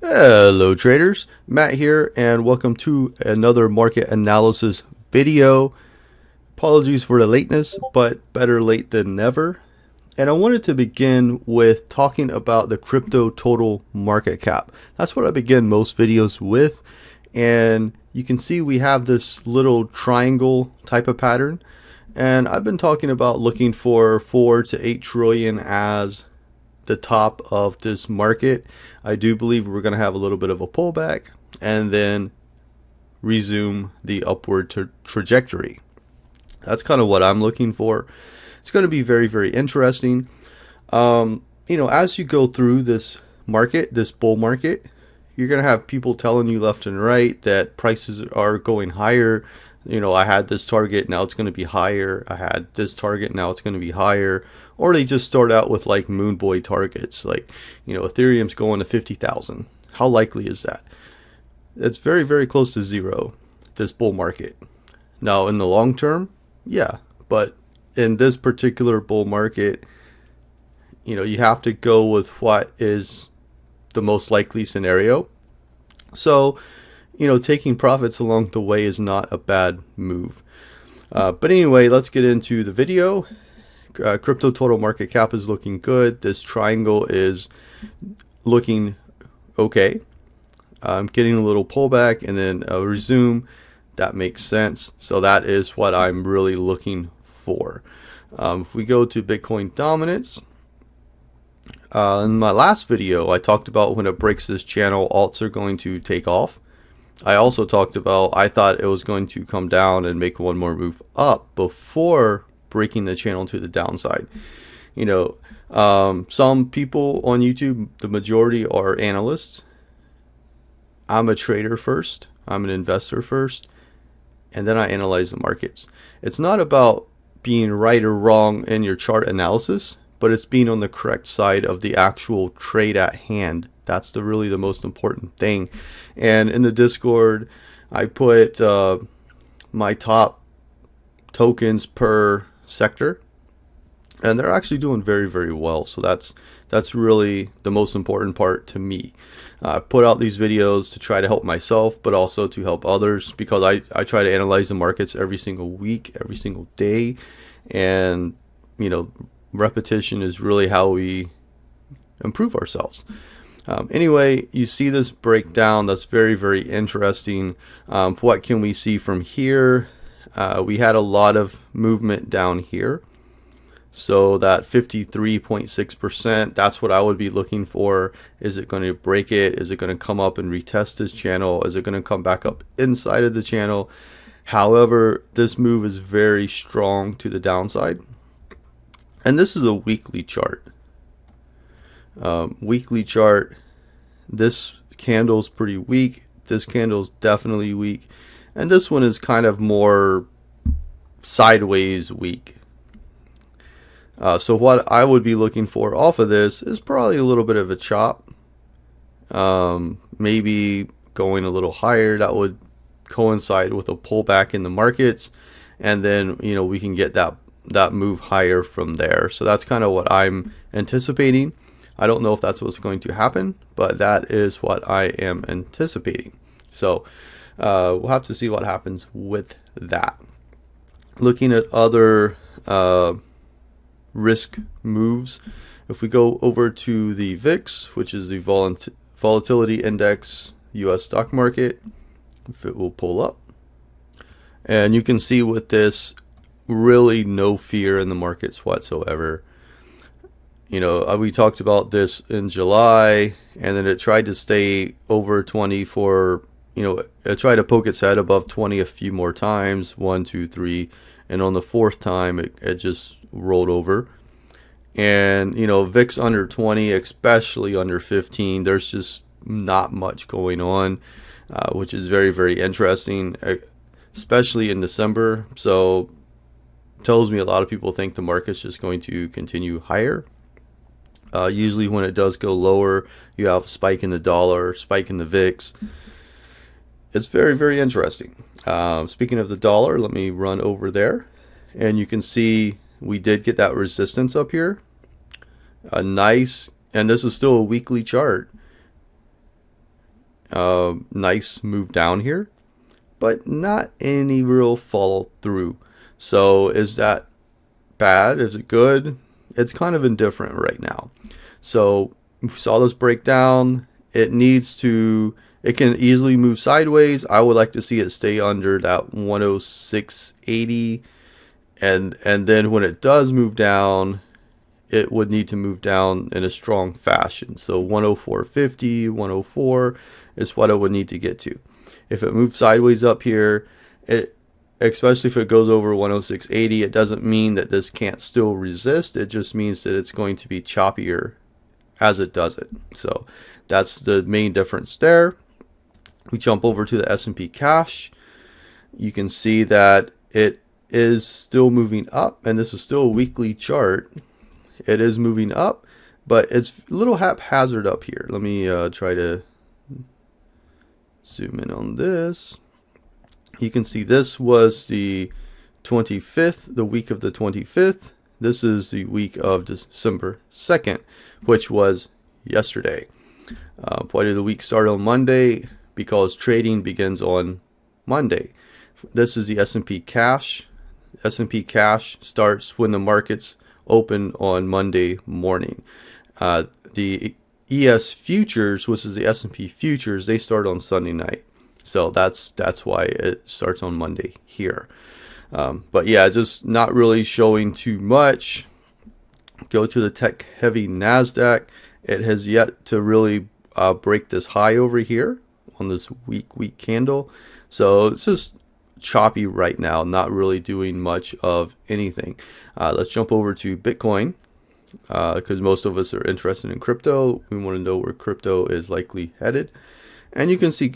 Hello traders, Matt here and welcome to another market analysis video. Apologies for the lateness, but better late than never. And I wanted to begin with talking about the crypto total market cap. That's what I begin most videos with. And you can see we have this little triangle type of pattern. And I've been talking about looking for 4 to 8 trillion as the top of this market. I do believe we're going to have a little bit of a pullback and then resume the upward trajectory. That's kind of what I'm looking for. It's going to be very, very interesting. As you go through this market, this bull market, you're going to have people telling you left and right that prices are going higher. I had this target, now it's going to be higher. I had this target, now it's going to be higher. Or they just start out with like moon boy targets, like, Ethereum's going to 50,000. How likely is that? It's very, very close to zero, this bull market. Now, in the long term, yeah. But in this particular bull market, you have to go with what is the most likely scenario. So, taking profits along the way is not a bad move. But anyway, let's get into the video. Crypto total market cap is looking good. This triangle is looking okay. I'm getting a little pullback and then a resume. That makes sense. So that is what I'm really looking for. If we go to Bitcoin dominance, in my last video, I talked about when it breaks this channel, alts are going to take off. I also talked about I thought it was going to come down and make one more move up before breaking the channel to the downside. Some people on YouTube, the majority are analysts. I'm a trader first. I'm an investor first. And then I analyze the markets. It's not about being right or wrong in your chart analysis, but it's being on the correct side of the actual trade at hand. That's really the most important thing. And in the Discord, I put my top tokens per sector, and they're actually doing very, very well. So that's really the most important part to me. I put out these videos to try to help myself, but also to help others, because I try to analyze the markets every single week, every single day. And repetition is really how we improve ourselves. Anyway, you see this breakdown. That's very, very interesting. What can we see from here? We had a lot of movement down here. So that 53.6%, that's what I would be looking for. Is it going to break it? Is it going to come up and retest this channel? Is it going to come back up inside of the channel? However, this move is very strong to the downside. And this is a weekly chart. Weekly chart, this candle's pretty weak. This candle's definitely weak. And this one is kind of more sideways weak. So what I would be looking for off of this is probably a little bit of a chop. Maybe going a little higher. That would coincide with a pullback in the markets. And then, we can get that move higher from there. So that's kind of what I'm anticipating. I don't know if that's what's going to happen, but that is what I am anticipating. So we'll have to see what happens with that. Looking at other risk moves, if we go over to the VIX, which is the Volatility Index US stock market, if it will pull up. And you can see with this, really no fear in the markets whatsoever. We talked about this in July, and then it tried to stay over 20 for, it tried to poke its head above 20 a few more times, 1, 2, 3, and on the fourth time, it just rolled over. And, VIX under 20, especially under 15, there's just not much going on, which is very, very interesting, especially in December. So tells me a lot of people think the market's just going to continue higher. Usually when it does go lower, you have a spike in the dollar, spike in the VIX. It's very, very interesting. Speaking of the dollar, let me run over there. And you can see we did get that resistance up here. A nice, and this is still a weekly chart. Nice move down here, but not any real follow through. So is that bad? Is it good? It's kind of indifferent right now. So we saw this breakdown. It can easily move sideways. I would like to see it stay under that 106.80, and then when it does move down, it would need to move down in a strong fashion. So 104.50, 104 is what it would need to get to. If it moves sideways up here, especially if it goes over 106.80, it doesn't mean that this can't still resist. It just means that it's going to be choppier as it does it. So that's the main difference there. We jump over to the S&P cash. You can see that it is still moving up, and this is still a weekly chart. It is moving up, but it's a little haphazard up here. Let me try to zoom in on this. You can see this was the 25th, the week of the 25th. This is the week of December 2nd, which was yesterday. Part of the week started on Monday because trading begins on Monday. This is the S&P cash. S&P cash starts when the markets open on Monday morning. The ES futures, which is the S&P futures, they start on Sunday night. So that's why it starts on Monday here. But yeah, just not really showing too much. Go to the tech heavy Nasdaq. It has yet to really break this high over here on this weak candle. So it's just choppy right now, not really doing much of anything. Let's jump over to Bitcoin, because most of us are interested in crypto. We want to know where crypto is likely headed. And you can see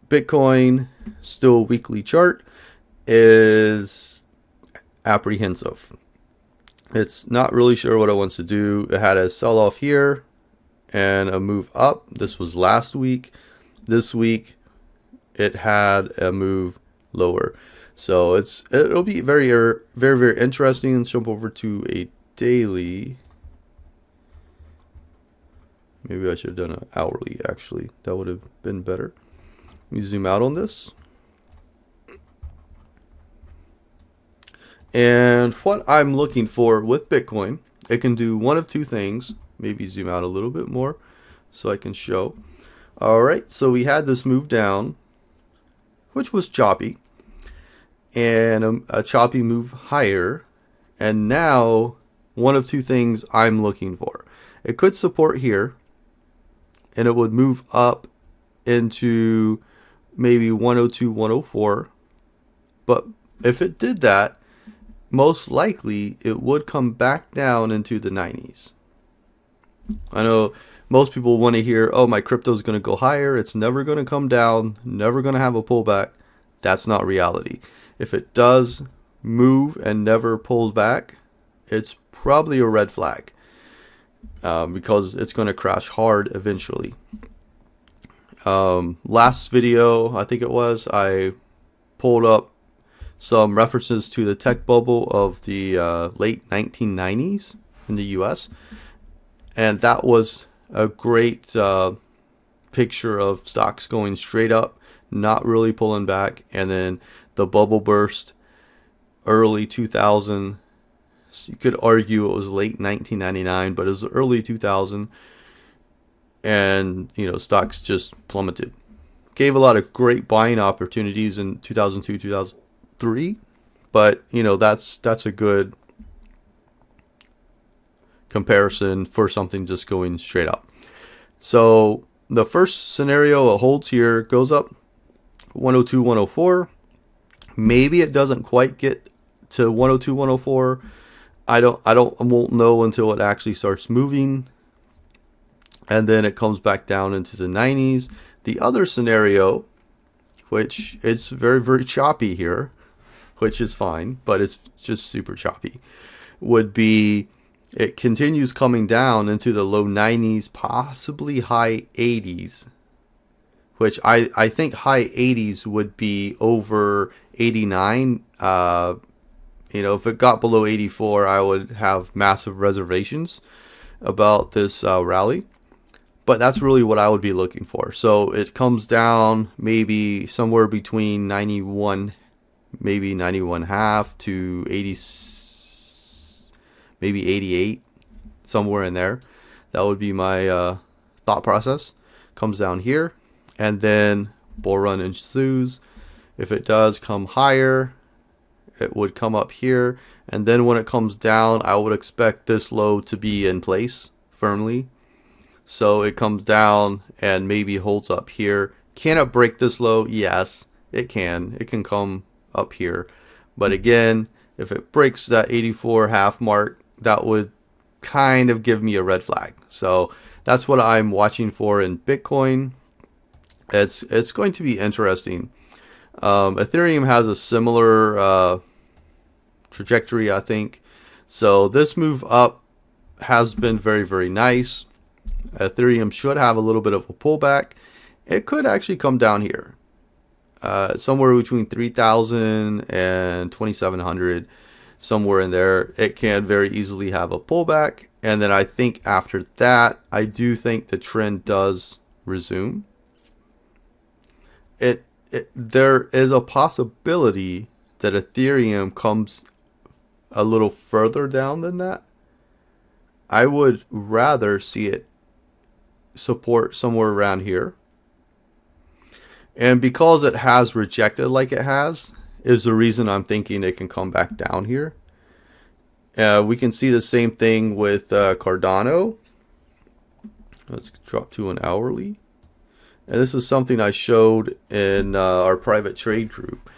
Bitcoin, still weekly chart, is apprehensive. It's not really sure what it wants to do. It had a sell-off here and a move up. This was last week. This week it had a move lower. So it'll be very interesting. Let's jump over to a daily. Maybe I should have done an hourly, actually. That would have been better. Let me zoom out on this. And what I'm looking for with Bitcoin, it can do one of two things. Maybe zoom out a little bit more so I can show. All right, so we had this move down, which was choppy, and a choppy move higher. And now one of two things I'm looking for. It could support here, and it would move up into maybe 102, 104. But if it did that, most likely it would come back down into the 90s. I know most people want to hear, oh, my crypto is going to go higher. It's never going to come down, never going to have a pullback. That's not reality. If it does move and never pulls back, it's probably a red flag, because it's going to crash hard eventually. Last video, I think it was, I pulled up some references to the tech bubble of the late 1990s in the US, and that was a great picture of stocks going straight up, not really pulling back, and then the bubble burst early 2000. You could argue it was late 1999, but it was early 2000, and stocks just plummeted. Gave a lot of great buying opportunities in 2002, 2003, but that's a good comparison for something just going straight up. So the first scenario, it holds here, goes up 102, 104. Maybe it doesn't quite get to 102, 104. I won't know until it actually starts moving, and then it comes back down into the 90s. The other scenario, which it's very choppy here, which is fine, but it's just super choppy, would be it continues coming down into the low 90s, possibly high 80s, which I think high 80s would be over 89. If it got below 84, I would have massive reservations about this rally. but that's really what I would be looking for. So it comes down maybe somewhere between 91, maybe 91.5 to 80, maybe 88, somewhere in there. That would be my thought process. Comes down here, and then bull run ensues. If it does come higher, it would come up here, and then when it comes down, I would expect this low to be in place firmly. So it comes down and maybe holds up here. Can it break this low? Yes, it can. It can come up here. But again, if it breaks that 84.5 mark, that would kind of give me a red flag. So that's what I'm watching for in Bitcoin. It's going to be interesting. Ethereum has a similar trajectory, I think. So this move up has been very, very nice. Ethereum should have a little bit of a pullback. It could actually come down here, somewhere between 3,000 and 2,700, somewhere in there. It can very easily have a pullback, and then I think after that, I do think the trend does resume. There is a possibility that Ethereum comes a little further down than that. I would rather see it support somewhere around here, and because it has rejected like it has is the reason I'm thinking it can come back down here. We can see the same thing with Cardano. Let's drop to an hourly, and this is something I showed in our private trade group.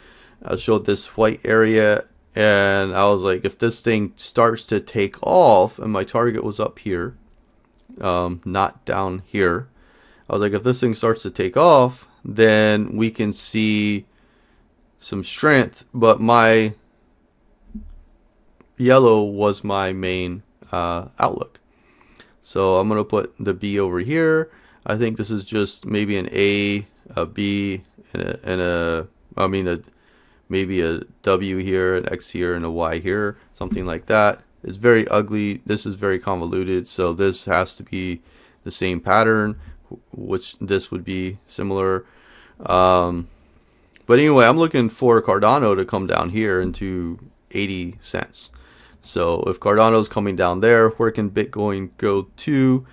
I showed this white area, and I was like, if this thing starts to take off, and my target was up here, not down here. I was like, if this thing starts to take off, then we can see some strength. But my yellow was my main outlook. So I'm going to put the B over here. I think this is just maybe an A, a B, and maybe a W here, an X here, and a Y here, something like that. It's very ugly. This is very convoluted, so this has to be the same pattern, which this would be similar. But anyway, I'm looking for Cardano to come down here into 80 cents. So if Cardano's coming down there, where can Bitcoin go to?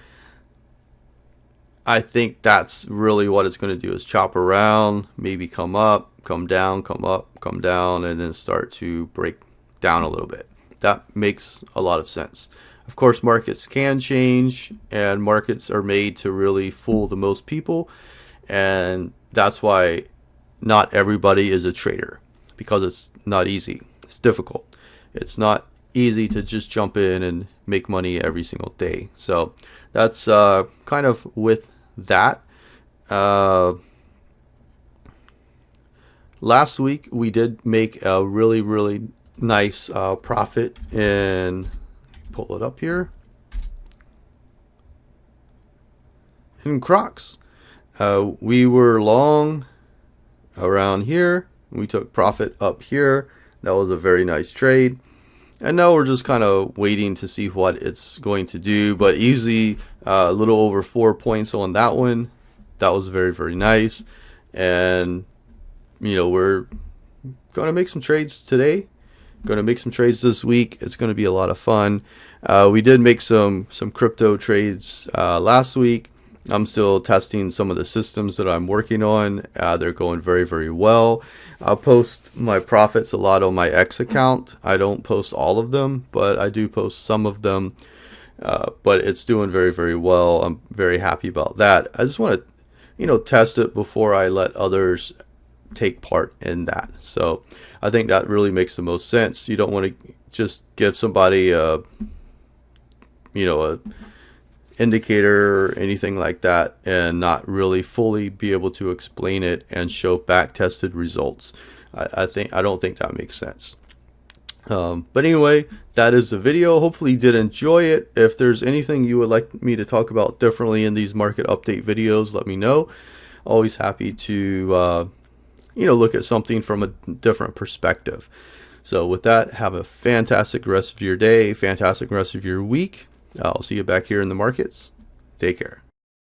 I think that's really what it's going to do, is chop around, maybe come up, come down, come up, come down, and then start to break down a little bit. That makes a lot of sense. Of course, markets can change, and markets are made to really fool the most people, and that's why not everybody is a trader, because it's not easy. It's difficult. It's not easy to just jump in and make money every single day. So that's kind of with that. Last week we did make a really nice profit in, pull it up here, in Crocs. We were long around here. We took profit up here. That was a very nice trade. And now we're just kind of waiting to see what it's going to do, but easily a little over 4 points on that one. That was very nice. And you know, we're going to make some trades today. Going to make some trades this week. It's going to be a lot of fun. We did make some crypto trades last week. I'm still testing some of the systems that I'm working on. They're going very well. I'll post my profits a lot on my X account. I don't post all of them, but I do post some of them. But it's doing very well. I'm very happy about that. I just want to, test it before I let others take part in that. So I think that really makes the most sense. You don't want to just give somebody a indicator or anything like that and not really fully be able to explain it and show back tested results. I don't think that makes sense. But anyway, that is the video. Hopefully you did enjoy it. If there's anything you would like me to talk about differently in these market update videos, let me know. Always happy to look at something from a different perspective. So with that, have a fantastic rest of your day, fantastic rest of your week. I'll see you back here in the markets. Take care.